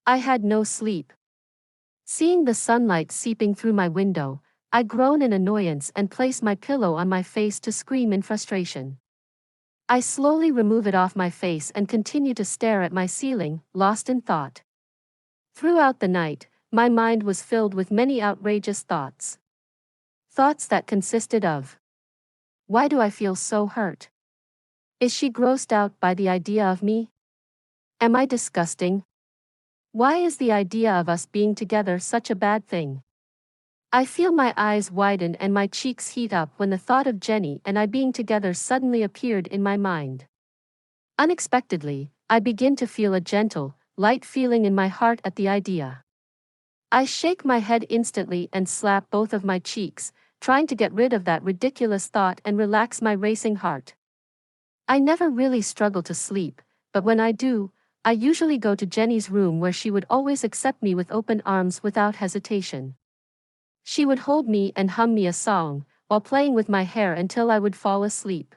I had no sleep. Seeing the sunlight seeping through my window, I groan in annoyance and place my pillow on my face to scream in frustration. I slowly remove it off my face and continue to stare at my ceiling, lost in thought. Throughout the night, my mind was filled with many outrageous thoughts. Thoughts that consisted of: why do I feel so hurt? Is she grossed out by the idea of me? Am I disgusting? Why is the idea of us being together such a bad thing? I feel my eyes widen and my cheeks heat up when the thought of Jenny and I being together suddenly appeared in my mind. Unexpectedly, I begin to feel a gentle, light feeling in my heart at the idea. I shake my head instantly and slap both of my cheeks, trying to get rid of that ridiculous thought and relax my racing heart. I never really struggle to sleep, but when I do, I usually go to Jenny's room where she would always accept me with open arms without hesitation. She would hold me and hum me a song, while playing with my hair until I would fall asleep.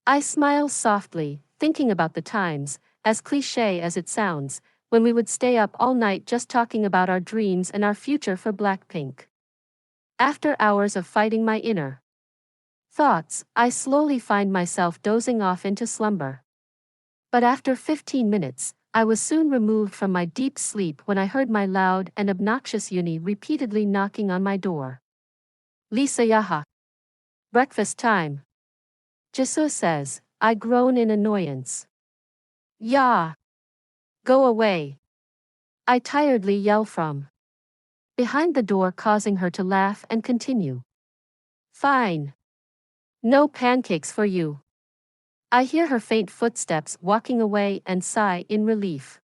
I smile softly, thinking about the times, as cliché as it sounds, when we would stay up all night just talking about our dreams and our future for Blackpink. After hours of fighting my inner thoughts, I slowly find myself dozing off into slumber. But after 15 minutes, I was soon removed from my deep sleep when I heard my loud and obnoxious Uni repeatedly knocking on my door. Lisa yaha. Breakfast time. Jisoo says. I groan in annoyance. Yeah. Go away. I tiredly yell from behind the door, causing her to laugh and continue. Fine. No pancakes for you. I hear her faint footsteps walking away and sigh in relief.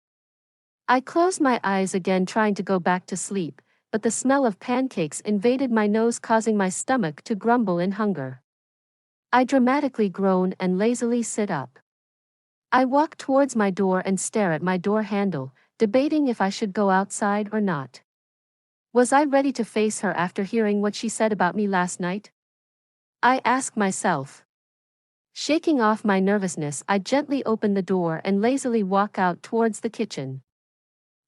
I close my eyes again, trying to go back to sleep, but the smell of pancakes invaded my nose, causing my stomach to grumble in hunger. I dramatically groan and lazily sit up. I walk towards my door and stare at my door handle, debating if I should go outside or not. Was I ready to face her after hearing what she said about me last night? I ask myself. Shaking off my nervousness, I gently open the door and lazily walk out towards the kitchen.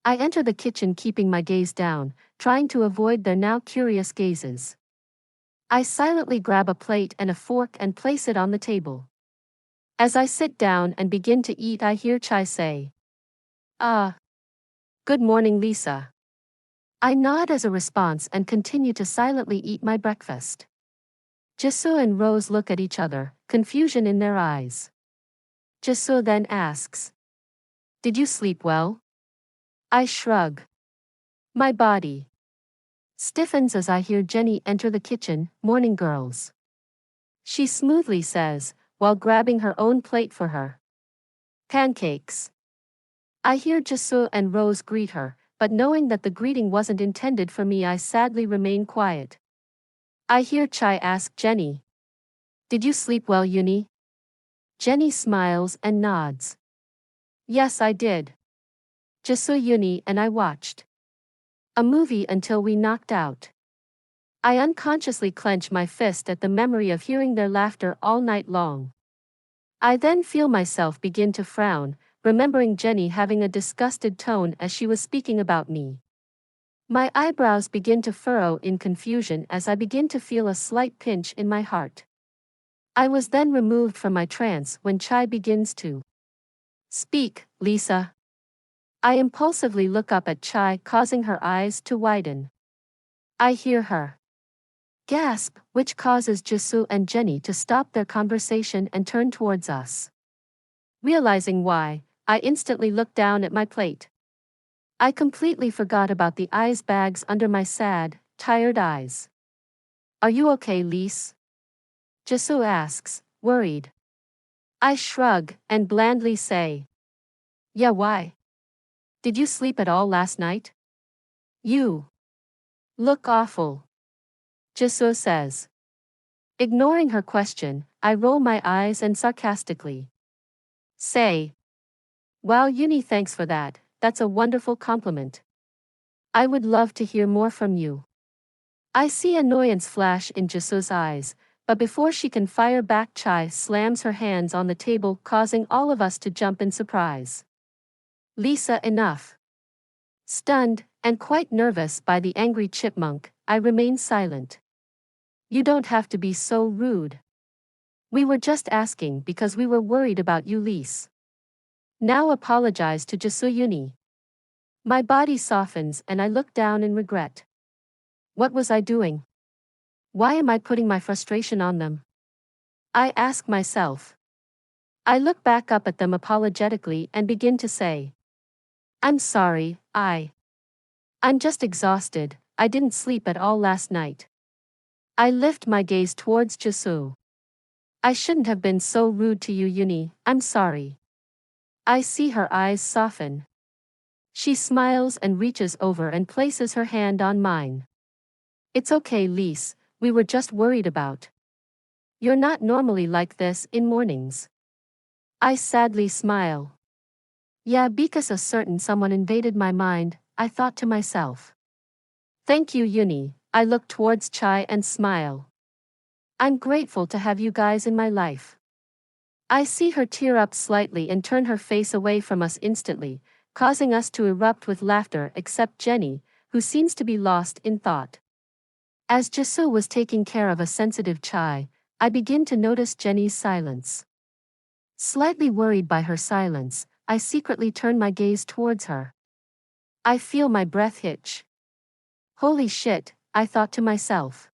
I enter the kitchen, keeping my gaze down, trying to avoid their now curious gazes. I silently grab a plate and a fork and place it on the table. As I sit down and begin to eat, I hear Chai say, "Ah. Good morning, Lisa." I nod as a response and continue to silently eat my breakfast. Jisoo and Rose look at each other, confusion in their eyes. Jisoo then asks, "Did you sleep well?" I shrug. My body stiffens as I hear Jenny enter the kitchen. "Morning, girls," she smoothly says, while grabbing her own plate for her. "Pancakes." I hear Jisoo and Rose greet her, but knowing that the greeting wasn't intended for me, I sadly remain quiet. I hear Chai ask Jenny, "Did you sleep well, Uni?" Jenny smiles and nods. "Yes, I did. Jisoo, Uni and I watched a movie until we knocked out." I unconsciously clench my fist at the memory of hearing their laughter all night long. I then feel myself begin to frown, remembering Jenny having a disgusted tone as she was speaking about me. My eyebrows begin to furrow in confusion as I begin to feel a slight pinch in my heart. I was then removed from my trance when Chai begins to speak. "Lisa." I impulsively look up at Chai, causing her eyes to widen. I hear her gasp, which causes Jisoo and Jenny to stop their conversation and turn towards us. Realizing why, I instantly look down at my plate. I completely forgot about the ice bags under my sad, tired eyes. "Are you okay, Lise?" Jisoo asks, worried. I shrug and blandly say, "Yeah, why? Did you sleep at all last night?" "You look awful," Jisoo says. Ignoring her question, I roll my eyes and sarcastically say, "Wow, Uni, thanks for that. That's a wonderful compliment. I would love to hear more from you." I see annoyance flash in Jisoo's eyes, but before she can fire back, Chai slams her hands on the table, causing all of us to jump in surprise. "Lisa, enough. Stunned, and quite nervous by the angry chipmunk, I remained silent. You don't have to be so rude. We were just asking because we were worried about you, Lise. Now apologize to Jasuyuni. My body softens and I look down in regret. What was I doing? Why am I putting my frustration on them? I ask myself. I look back up at them apologetically and begin to say. I'm sorry, I'm just exhausted, I didn't sleep at all last night. I lift my gaze towards Jasu. I shouldn't have been so rude to you, Uni, I'm sorry. I see her eyes soften. She smiles and reaches over and places her hand on mine. It's okay, Lise, we were just worried about. You're not normally like this in mornings. I sadly smile. Yeah, because a certain someone invaded my mind, I thought to myself. Thank you, Uni, I look towards Chai and smile. I'm grateful to have you guys in my life. I see her tear up slightly and turn her face away from us instantly, causing us to erupt with laughter except Jenny, who seems to be lost in thought. As Jasu was taking care of a sensitive Chai, I begin to notice Jenny's silence. Slightly worried by her silence, I secretly turn my gaze towards her. I feel my breath hitch. Holy shit, I thought to myself.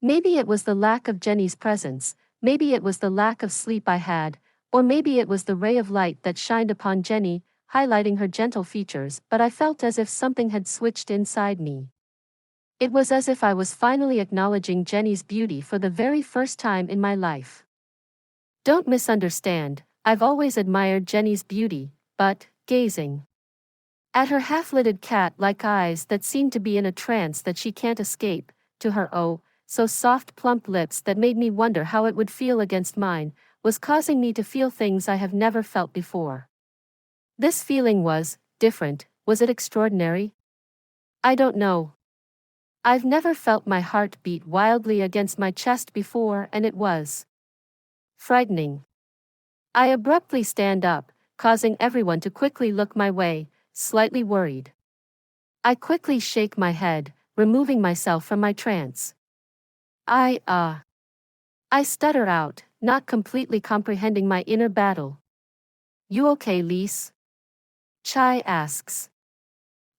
Maybe it was the lack of Jenny's presence, maybe it was the lack of sleep I had, or maybe it was the ray of light that shined upon Jenny, highlighting her gentle features, but I felt as if something had switched inside me. It was as if I was finally acknowledging Jenny's beauty for the very first time in my life. Don't misunderstand, I've always admired Jenny's beauty, but, gazing at her half-lidded cat-like eyes that seemed to be in a trance that she can't escape, to her so soft plump lips that made me wonder how it would feel against mine, was causing me to feel things I have never felt before. This feeling was different. Was it extraordinary? I don't know. I've never felt my heart beat wildly against my chest before, and it was frightening. I abruptly stand up, causing everyone to quickly look my way, slightly worried. I quickly shake my head, removing myself from my trance. I stutter out, not completely comprehending my inner battle. You okay, Lise? Chai asks.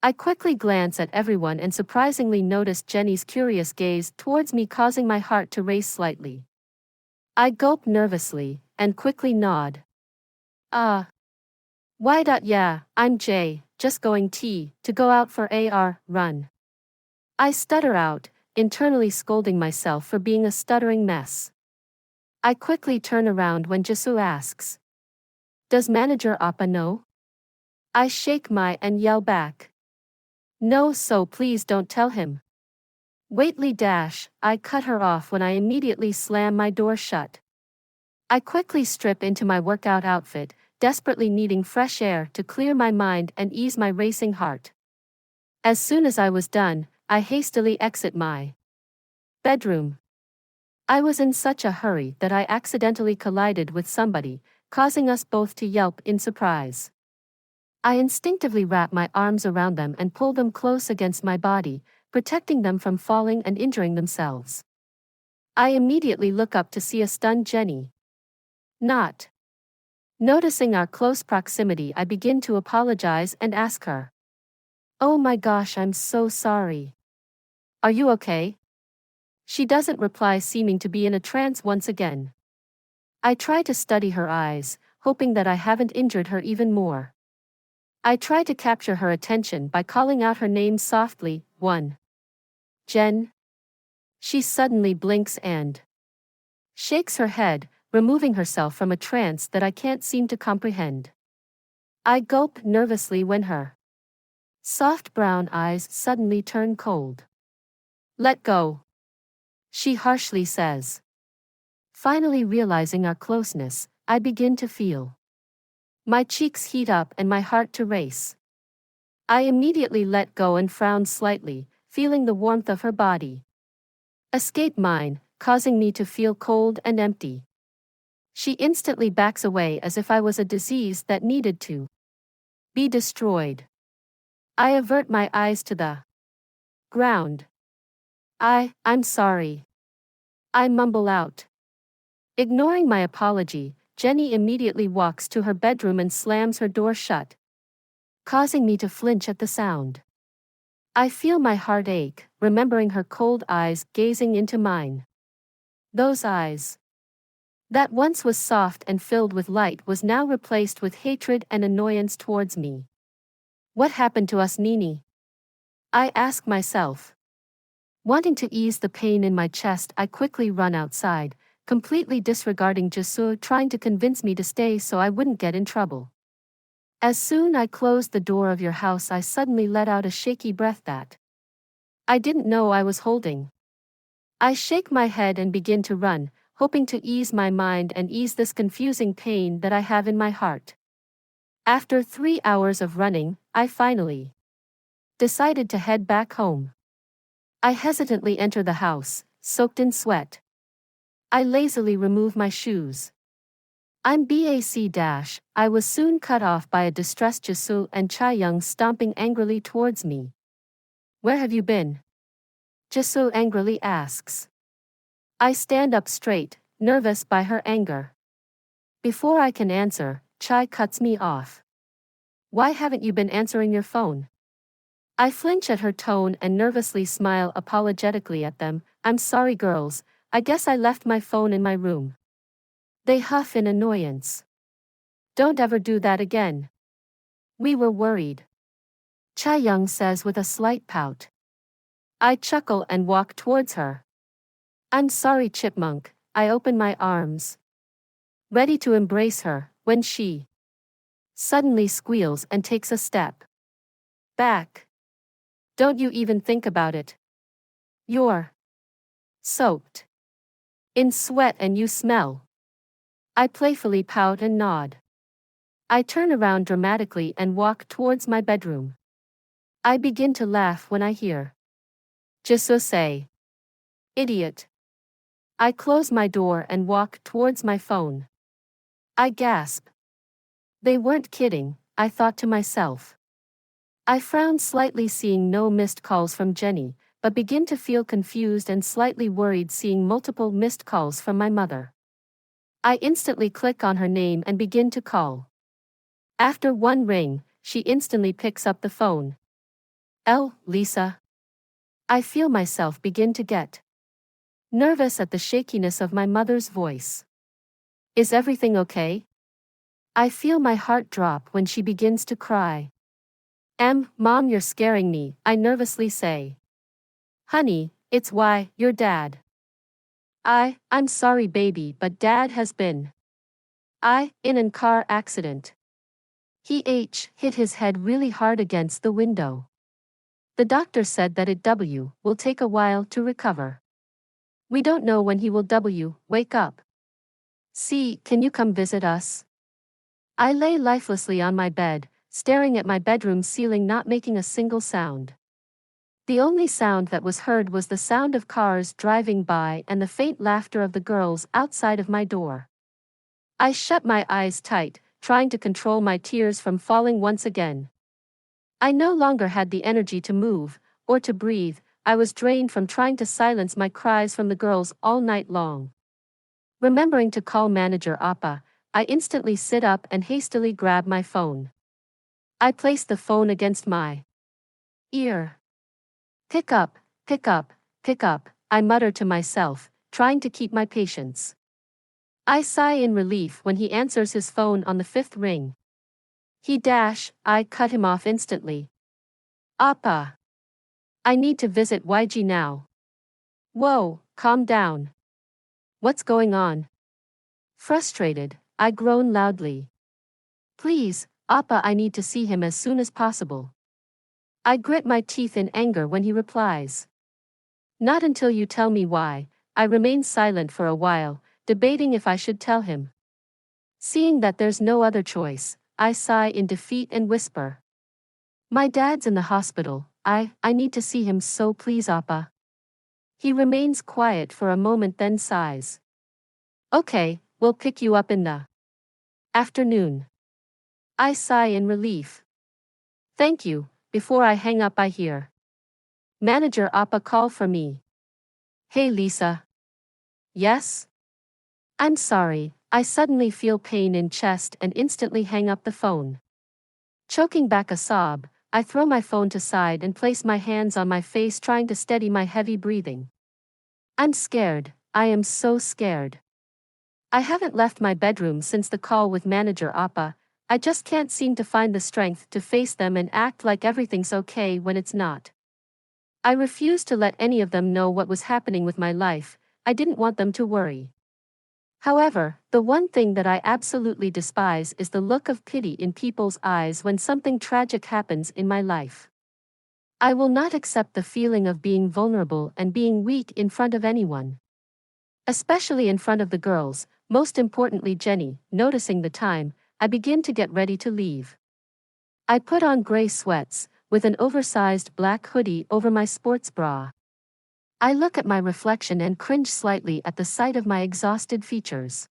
I quickly glance at everyone and surprisingly notice Jenny's curious gaze towards me, causing my heart to race slightly. I gulp nervously, and quickly nod. Yeah, I'm Jay, just going to go out for a run. I stutter out, internally scolding myself for being a stuttering mess. I quickly turn around when Jasu asks. Does Manager Appa know? I shake my and yell back. No, so please don't tell him. Waitly dash, I cut her off when I immediately slam my door shut. I quickly strip into my workout outfit, desperately needing fresh air to clear my mind and ease my racing heart. As soon as I was done, I hastily exit my bedroom. I was in such a hurry that I accidentally collided with somebody, causing us both to yelp in surprise. I instinctively wrap my arms around them and pull them close against my body, protecting them from falling and injuring themselves. I immediately look up to see a stunned Jenny. Not noticing our close proximity, I begin to apologize and ask her. Oh my gosh, I'm so sorry. Are you okay? She doesn't reply, seeming to be in a trance once again. I try to study her eyes, hoping that I haven't injured her even more. I try to capture her attention by calling out her name softly. Jen. She suddenly blinks and shakes her head, removing herself from a trance that I can't seem to comprehend. I gulp nervously when her soft brown eyes suddenly turn cold. Let go, she harshly says. Finally realizing our closeness, I begin to feel my cheeks heat up and my heart to race. I immediately let go and frown slightly, feeling the warmth of her body escape mine, causing me to feel cold and empty. She instantly backs away as if I was a disease that needed to be destroyed. I avert my eyes to the ground. I'm sorry. I mumble out. Ignoring my apology, Jenny immediately walks to her bedroom and slams her door shut, causing me to flinch at the sound. I feel my heart ache, remembering her cold eyes gazing into mine. Those eyes, that once was soft and filled with light, was now replaced with hatred and annoyance towards me. What happened to us, Nini? I ask myself. Wanting to ease the pain in my chest, I quickly run outside, completely disregarding Jisoo trying to convince me to stay so I wouldn't get in trouble. As soon as I closed the door of your house, I suddenly let out a shaky breath that I didn't know I was holding. I shake my head and begin to run, hoping to ease my mind and ease this confusing pain that I have in my heart. After 3 hours of running, I finally decided to head back home. I hesitantly enter the house, soaked in sweat. I lazily remove my shoes. I'm back. I was soon cut off by a distressed Jisoo and Chaeyoung stomping angrily towards me. Where have you been? Jisoo angrily asks. I stand up straight, nervous by her anger. Before I can answer, Chai cuts me off. Why haven't you been answering your phone? I flinch at her tone and nervously smile apologetically at them. I'm sorry girls, I guess I left my phone in my room. They huff in annoyance. Don't ever do that again. We were worried. Chaeyoung says with a slight pout. I chuckle and walk towards her. I'm sorry, Chipmunk. I open my arms, ready to embrace her, when she suddenly squeals and takes a step back. Don't you even think about it. You're soaked in sweat and you smell. I playfully pout and nod. I turn around dramatically and walk towards my bedroom. I begin to laugh when I hear Jisoo say, idiot. I close my door and walk towards my phone. I gasp. They weren't kidding, I thought to myself. I frown slightly seeing no missed calls from Jenny, but begin to feel confused and slightly worried seeing multiple missed calls from my mother. I instantly click on her name and begin to call. After one ring, she instantly picks up the phone. Lisa. I feel myself begin to get nervous at the shakiness of my mother's voice. Is everything okay? I feel my heart drop when she begins to cry. Mom, you're scaring me, I nervously say. Honey, it's why, your dad. I'm sorry baby, but dad has been in a car accident. He hit his head really hard against the window. The doctor said that will take a while to recover. We don't know when he will wake up. See, can you come visit us? I lay lifelessly on my bed, staring at my bedroom ceiling, not making a single sound. The only sound that was heard was the sound of cars driving by and the faint laughter of the girls outside of my door. I shut my eyes tight, trying to control my tears from falling once again. I no longer had the energy to move, or to breathe. I was drained from trying to silence my cries from the girls all night long. Remembering to call manager Appa, I instantly sit up and hastily grab my phone. I placed the phone against my ear. Pick up, pick up, pick up, I mutter to myself, trying to keep my patience. I sigh in relief when he answers his phone on the 5th ring. I cut him off instantly. Appa. I need to visit YG now. Whoa, calm down. What's going on? Frustrated, I groan loudly. Please, Appa, I need to see him as soon as possible. I grit my teeth in anger when he replies. Not until you tell me why. I remain silent for a while, debating if I should tell him. Seeing that there's no other choice, I sigh in defeat and whisper. My dad's in the hospital, I need to see him, so please Appa. He remains quiet for a moment then sighs. Okay, we'll pick you up in the afternoon. I sigh in relief. Thank you, Before I hang up, I hear Manager Appa call for me. Hey Lisa. Yes? I'm sorry, I suddenly feel pain in chest and instantly hang up the phone. Choking back a sob, I throw my phone to side and place my hands on my face trying to steady my heavy breathing. I'm scared, I am so scared. I haven't left my bedroom since the call with Manager Appa. I just can't seem to find the strength to face them and act like everything's okay when it's not. I refused to let any of them know what was happening with my life. I didn't want them to worry. However, the one thing that I absolutely despise is the look of pity in people's eyes when something tragic happens in my life. I will not accept the feeling of being vulnerable and being weak in front of anyone. Especially in front of the girls, most importantly Jenny. Noticing the time, I begin to get ready to leave. I put on gray sweats, with an oversized black hoodie over my sports bra. I look at my reflection and cringe slightly at the sight of my exhausted features.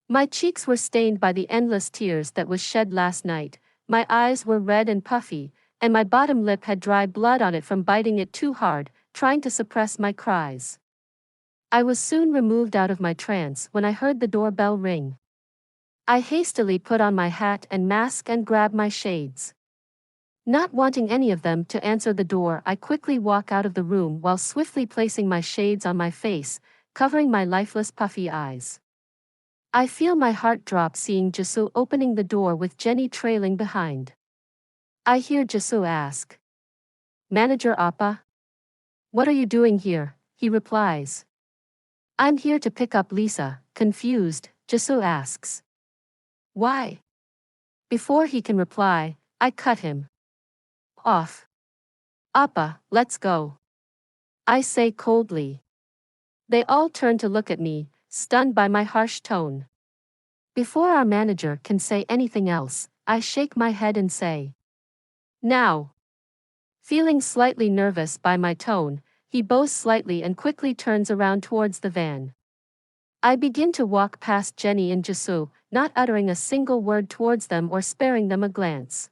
My cheeks were stained by the endless tears that was shed last night, my eyes were red and puffy, and my bottom lip had dry blood on it from biting it too hard, trying to suppress my cries. I was soon removed out of my trance when I heard the doorbell ring. I hastily put on my hat and mask and grabbed my shades. Not wanting any of them to answer the door, I quickly walk out of the room while swiftly placing my shades on my face, covering my lifeless puffy eyes. I feel my heart drop seeing Jisoo opening the door with Jenny trailing behind. I hear Jisoo ask, Manager Appa? What are you doing here? He replies. I'm here to pick up Lisa. Confused, Jisoo asks. Why? Before he can reply, I cut him off. Appa, let's go. I say coldly. They all turn to look at me, stunned by my harsh tone. Before our manager can say anything else, I shake my head and say, Now. Feeling slightly nervous by my tone, he bows slightly and quickly turns around towards the van. I begin to walk past Jenny and Jisoo, not uttering a single word towards them or sparing them a glance.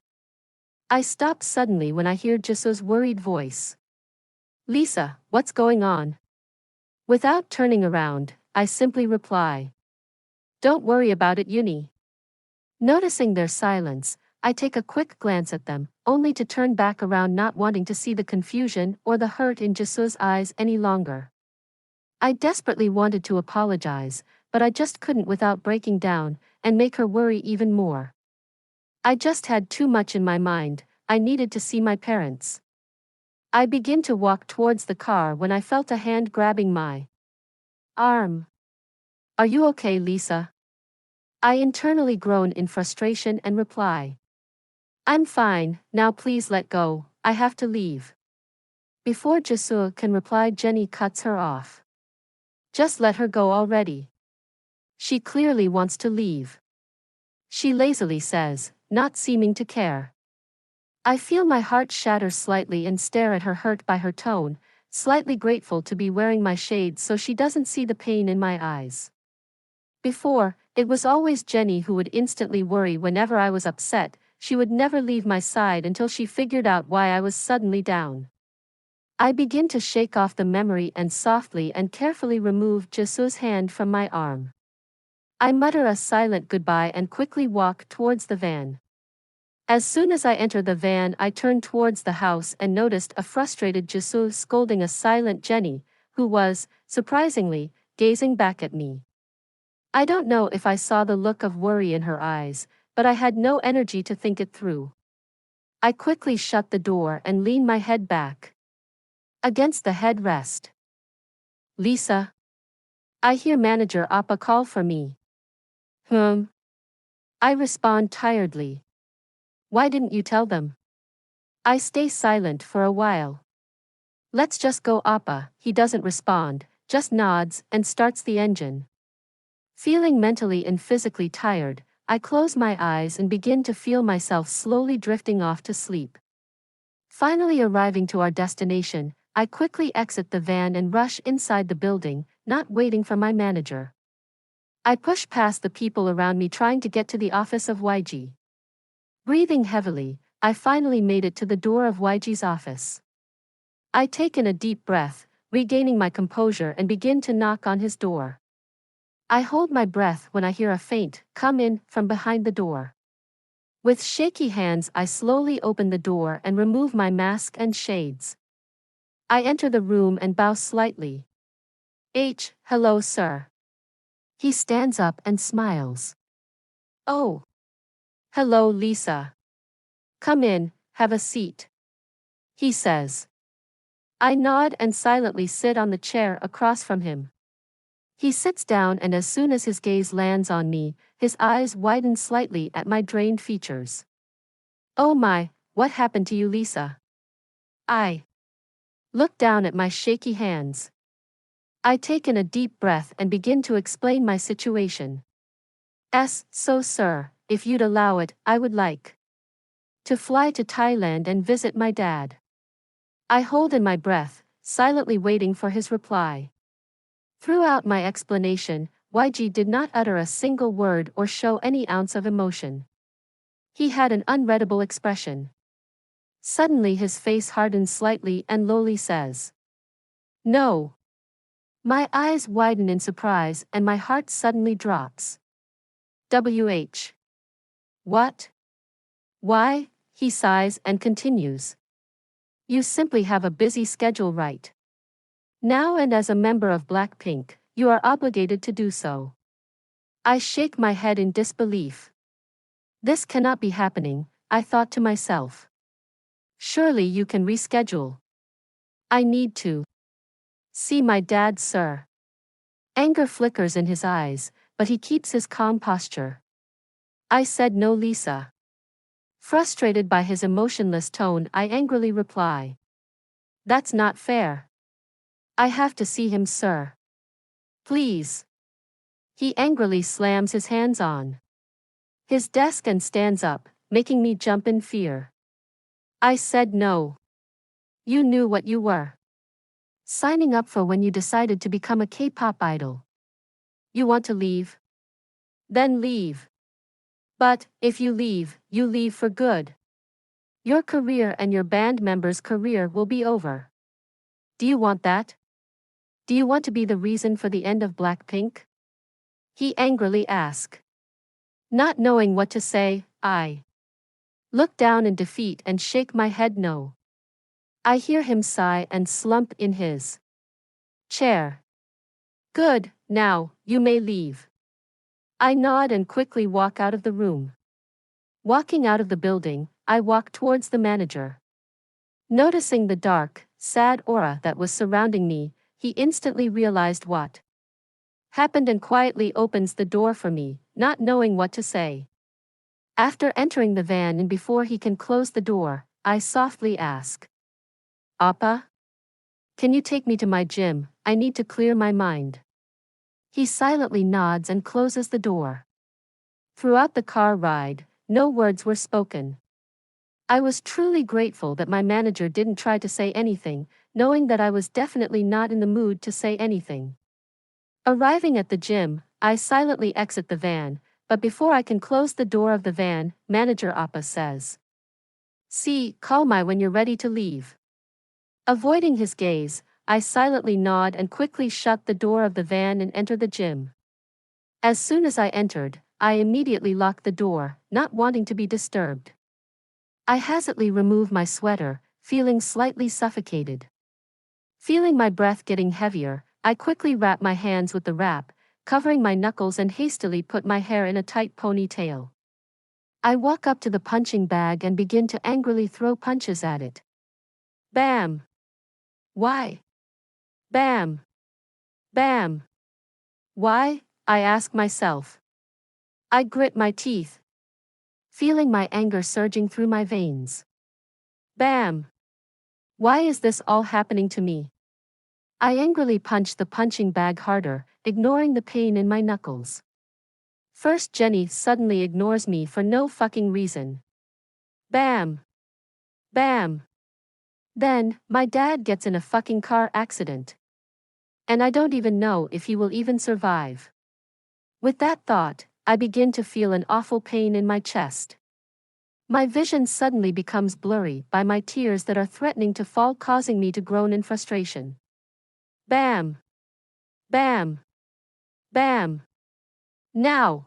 I stop suddenly when I hear Jisoo's worried voice. Lisa, what's going on? Without turning around, I simply reply. Don't worry about it, Uni. Noticing their silence, I take a quick glance at them, only to turn back around not wanting to see the confusion or the hurt in Jisoo's eyes any longer. I desperately wanted to apologize, but I just couldn't without breaking down and make her worry even more. I just had too much in my mind. I needed to see my parents. I begin to walk towards the car when I felt a hand grabbing my arm. Are you okay, Lisa? I internally groan in frustration and reply. I'm fine, now please let go, I have to leave. Before Jisoo can reply, Jenny cuts her off. Just let her go already. She clearly wants to leave. She lazily says, not seeming to care. I feel my heart shatter slightly and stare at her, hurt by her tone, slightly grateful to be wearing my shades so she doesn't see the pain in my eyes. Before, it was always Jenny who would instantly worry whenever I was upset. She would never leave my side until she figured out why I was suddenly down. I begin to shake off the memory and softly and carefully remove Jisoo's hand from my arm. I mutter a silent goodbye and quickly walk towards the van. As soon as I enter the van, I turn towards the house and noticed a frustrated Jisoo scolding a silent Jenny, who was, surprisingly, gazing back at me. I don't know if I saw the look of worry in her eyes, but I had no energy to think it through. I quickly shut the door and lean my head back against the headrest. Lisa. I hear Manager Appa call for me. I respond tiredly. Why didn't you tell them? I stay silent for a while. Let's just go, Appa. He doesn't respond, just nods and starts the engine. Feeling mentally and physically tired, I close my eyes and begin to feel myself slowly drifting off to sleep. Finally arriving to our destination, I quickly exit the van and rush inside the building, not waiting for my manager. I push past the people around me trying to get to the office of YG. Breathing heavily, I finally made it to the door of YG's office. I take in a deep breath, regaining my composure and begin to knock on his door. I hold my breath when I hear a faint "come in" from behind the door. With shaky hands I slowly open the door and remove my mask and shades. I enter the room and bow slightly. Hello sir. He stands up and smiles. Oh. Hello Lisa. Come in, have a seat. He says. I nod and silently sit on the chair across from him. He sits down and as soon as his gaze lands on me, his eyes widen slightly at my drained features. Oh my, what happened to you Lisa? I look down at my shaky hands. I take in a deep breath and begin to explain my situation. So sir, if you'd allow it, I would like to fly to Thailand and visit my dad. I hold in my breath, silently waiting for his reply. Throughout my explanation, YG did not utter a single word or show any ounce of emotion. He had an unreadable expression. Suddenly his face hardens slightly and lowly says, "No." My eyes widen in surprise and my heart suddenly drops. WH. What? Why? He sighs and continues. You simply have a busy schedule right now and as a member of Blackpink, you are obligated to do so. I shake my head in disbelief. This cannot be happening, I thought to myself. Surely you can reschedule. I need to see my dad, sir. Anger flickers in his eyes, but he keeps his calm posture. I said no, Lisa. Frustrated by his emotionless tone, I angrily reply. That's not fair. I have to see him, sir. Please. He angrily slams his hands on his desk and stands up, making me jump in fear. I said no. You knew what you were signing up for when you decided to become a K-pop idol. You want to leave? Then leave. But, if you leave for good. Your career and your band members' career will be over. Do you want that? Do you want to be the reason for the end of Blackpink? He angrily asked. Not knowing what to say, I look down in defeat and shake my head no. I hear him sigh and slump in his chair. Good, now, you may leave. I nod and quickly walk out of the room. Walking out of the building, I walk towards the manager. Noticing the dark, sad aura that was surrounding me, he instantly realized what happened and quietly opens the door for me, not knowing what to say. After entering the van and before he can close the door, I softly ask, Appa? Can you take me to my gym? I need to clear my mind. He silently nods and closes the door. Throughout the car ride, no words were spoken. I was truly grateful that my manager didn't try to say anything, knowing that I was definitely not in the mood to say anything. Arriving at the gym, I silently exit the van, but before I can close the door of the van, Manager Appa says, call me when you're ready to leave. Avoiding his gaze, I silently nod and quickly shut the door of the van and enter the gym. As soon as I entered, I immediately locked the door, not wanting to be disturbed. I hastily remove my sweater, feeling slightly suffocated. Feeling my breath getting heavier, I quickly wrap my hands with the wrap, covering my knuckles and hastily put my hair in a tight ponytail. I walk up to the punching bag and begin to angrily throw punches at it. Bam! Why? Bam! Bam! Why? I ask myself. I grit my teeth, feeling my anger surging through my veins. Bam! Why is this all happening to me? I angrily punch the punching bag harder, ignoring the pain in my knuckles. First, Jenny suddenly ignores me for no fucking reason. Bam! Bam! Then, my dad gets in a fucking car accident. And I don't even know if he will even survive. With that thought, I begin to feel an awful pain in my chest. My vision suddenly becomes blurry by my tears that are threatening to fall, causing me to groan in frustration. Bam! Bam! Bam! Now!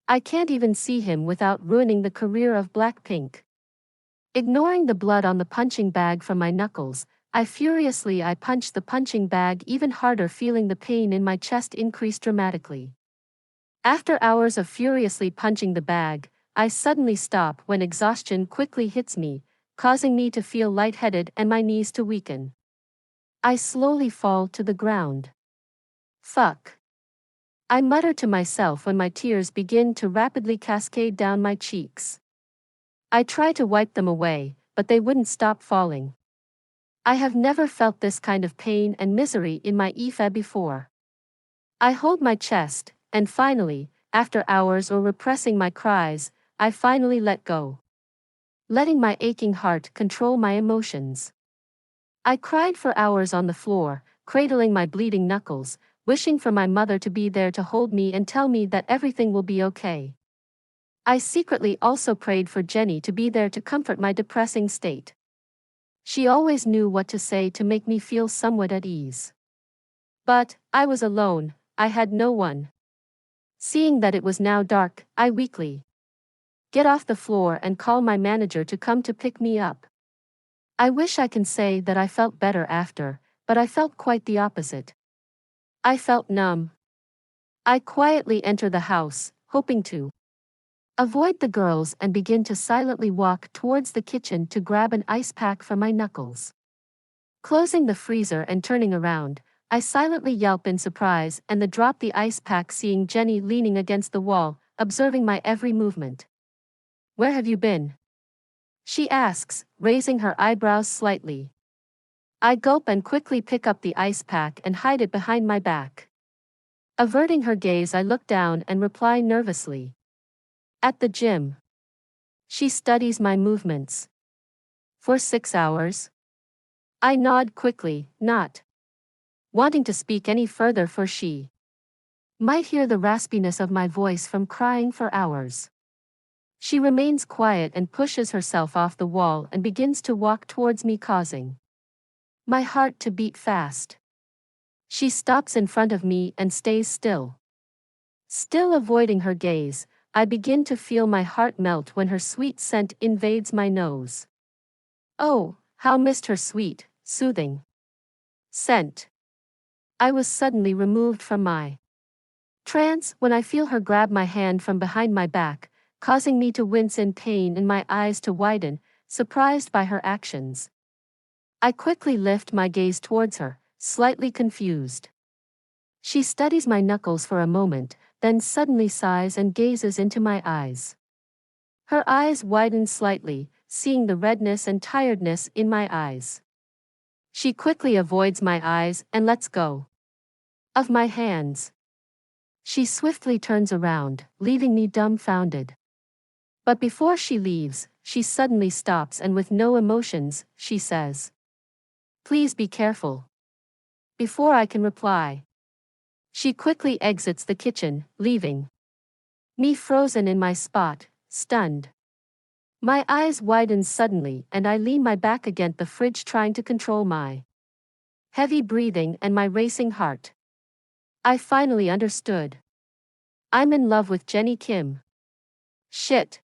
I can't even see him without ruining the career of Blackpink. Ignoring the blood on the punching bag from my knuckles, I punched the punching bag even harder, feeling the pain in my chest increase dramatically. After hours of furiously punching the bag, I suddenly stop when exhaustion quickly hits me, causing me to feel lightheaded and my knees to weaken. I slowly fall to the ground. Fuck. I mutter to myself when my tears begin to rapidly cascade down my cheeks. I try to wipe them away, but they wouldn't stop falling. I have never felt this kind of pain and misery in my life before. I hold my chest, and finally, after hours of repressing my cries, I finally let go. Letting my aching heart control my emotions. I cried for hours on the floor, cradling my bleeding knuckles, wishing for my mother to be there to hold me and tell me that everything will be okay. I secretly also prayed for Jenny to be there to comfort my depressing state. She always knew what to say to make me feel somewhat at ease. But I was alone, I had no one. Seeing that it was now dark, I weakly get off the floor and call my manager to come to pick me up. I wish I can say that I felt better after, but I felt quite the opposite. I felt numb. I quietly enter the house, hoping to avoid the girls and begin to silently walk towards the kitchen to grab an ice pack for my knuckles. Closing the freezer and turning around, I silently yelp in surprise and drop the ice pack, seeing Jenny leaning against the wall, observing my every movement. "Where have you been?" she asks, raising her eyebrows slightly. I gulp and quickly pick up the ice pack and hide it behind my back. Averting her gaze, I look down and reply nervously. "At the gym." She studies my movements. "For 6 hours?" I nod quickly, not wanting to speak any further, for she might hear the raspiness of my voice from crying for hours. She remains quiet and pushes herself off the wall and begins to walk towards me, causing my heart to beat fast. She stops in front of me and stays still. Still avoiding her gaze, I begin to feel my heart melt when her sweet scent invades my nose. Oh, how missed her sweet, soothing scent. I was suddenly removed from my trance when I feel her grab my hand from behind my back, causing me to wince in pain and my eyes to widen, surprised by her actions. I quickly lift my gaze towards her, slightly confused. She studies my knuckles for a moment, then suddenly sighs and gazes into my eyes. Her eyes widen slightly, seeing the redness and tiredness in my eyes. She quickly avoids my eyes and lets go of my hands. She swiftly turns around, leaving me dumbfounded. But before she leaves, she suddenly stops and with no emotions, she says, "Please be careful." Before I can reply, she quickly exits the kitchen, leaving me frozen in my spot, stunned. My eyes widen suddenly and I lean my back against the fridge, trying to control my heavy breathing and my racing heart. I finally understood. I'm in love with Jenny Kim. Shit.